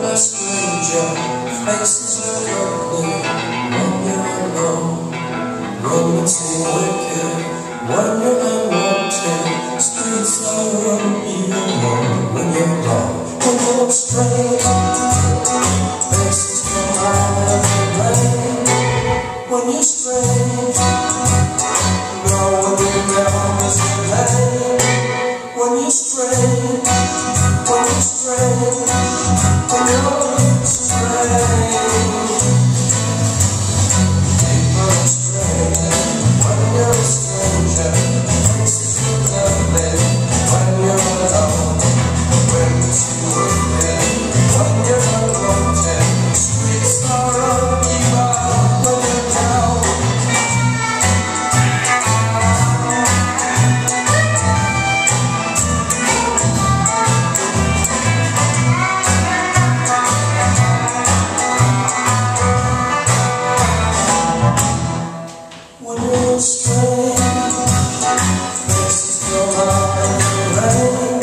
a stranger, faces look ugly when you're alone. Roads seem wicked when you're unwanted. Streets are lonely when you're down. When you're strange, faces come out of the rain. When you're strange, no one will notice the pain. When you're strange, when you're strange, when you're strange. People are strange when you're a stranger. Faces look ugly when you're alone. When you see wicked when you're unwanted. Streets are uneven when you're down. When you're strange, faces come out of the rain.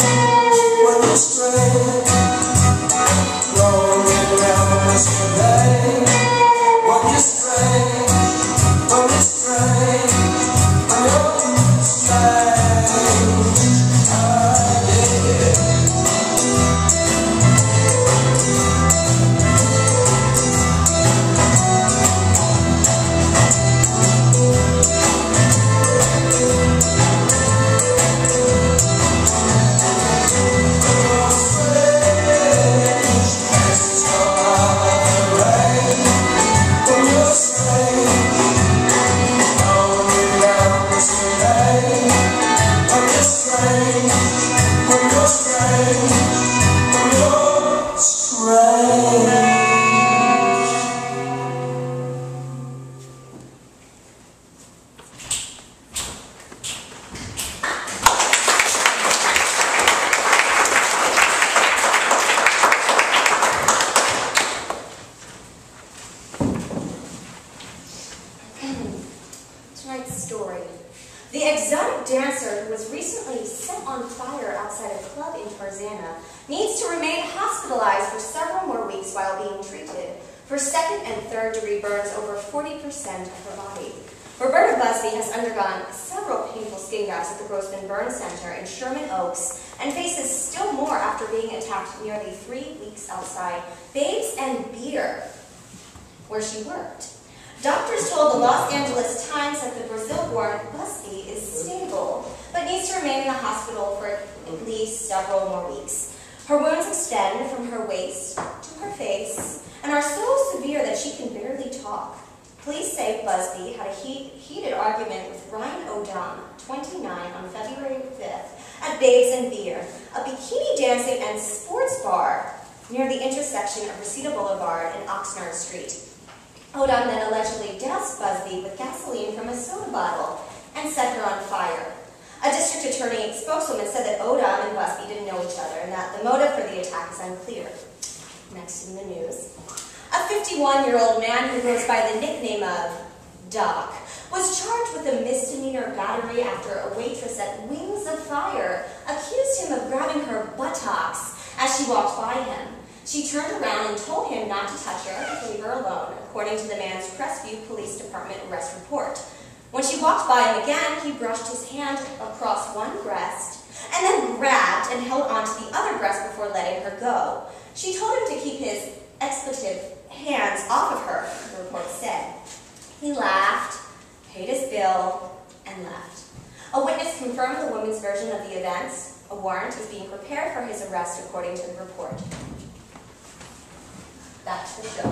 When you're strange, no one remembers your name. When you're strange, when you're strange, when you're strange. Ah, yeah. Tonight's story. The exotic dancer who was recently set on fire outside a club in Tarzana needs to remain hospitalized for several more weeks while being treated for second and third degree burns over 40% of her body. Roberta Busby has undergone several painful skin grafts at the Grossman Burn Center in Sherman Oaks and faces still more after being attacked nearly 3 weeks outside Babes and Beer, where she worked. Doctors told the Los Angeles Times that the Brazil-born Busby is stable, but needs to remain in the hospital for at least several more weeks. Her wounds extend from her waist to her face and are so severe that she can barely talk. Police say Busby had a heated argument with Ryan O'Donnell, 29, on February 5th at Babes and Beer, a bikini dancing and sports bar near the intersection of Reseda Boulevard and Oxnard Street. O'Donnell then allegedly doused Busby with gasoline from a soda bottle and set her on fire. A district attorney spokeswoman said that O'Donnell and Busby didn't know each other and that the motive for the attack is unclear. Next in the news, a 51-year-old man who goes by the nickname of Doc was charged with a misdemeanor battery after a waitress at Wings of Fire accused him of grabbing her buttocks as she walked by him. She turned around and told him not to touch her and leave her alone, according to the man's Crestview Police Department arrest report. When she walked by him again, he brushed his hand across one breast and then grabbed and held onto the other breast before letting her go. She told him to keep his expletive hands off of her, the report said. He laughed, paid his bill, and left. A witness confirmed the woman's version of the events. A warrant is being prepared for his arrest, according to the report. Back to the show.